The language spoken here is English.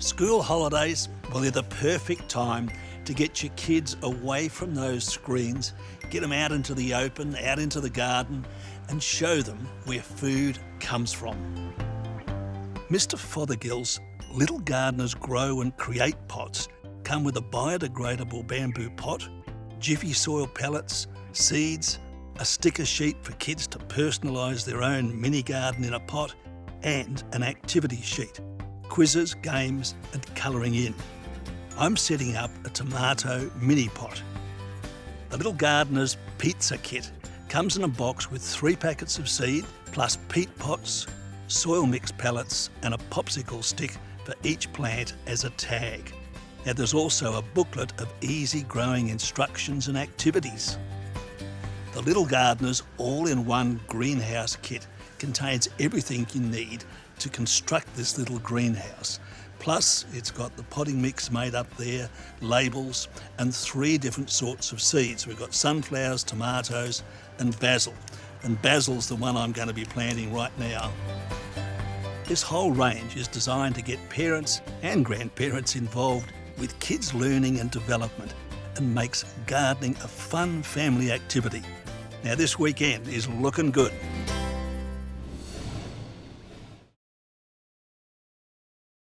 School holidays, well, they're the perfect time to get your kids away from those screens, get them out into the open, out into the garden, and show them where food comes from. Mr Fothergill's Little Gardeners Grow and Create pots come with a biodegradable bamboo pot, jiffy soil pellets, seeds, a sticker sheet for kids to personalise their own mini garden in a pot, and an activity sheet, quizzes, games and colouring in. I'm setting up a tomato mini pot. The Little Gardeners Pizza Kit comes in a box with 3 packets of seed, plus peat pots, soil mix pellets and a popsicle stick for each plant as a tag. Now there's also a booklet of easy growing instructions and activities. The Little Gardeners all-in-one greenhouse kit contains everything you need to construct this little greenhouse. Plus, it's got the potting mix made up there, labels, and 3 different sorts of seeds. We've got sunflowers, tomatoes, and basil. And basil's the one I'm going to be planting right now. This whole range is designed to get parents and grandparents involved with kids' learning and development, and makes gardening a fun family activity. Now this weekend is looking good.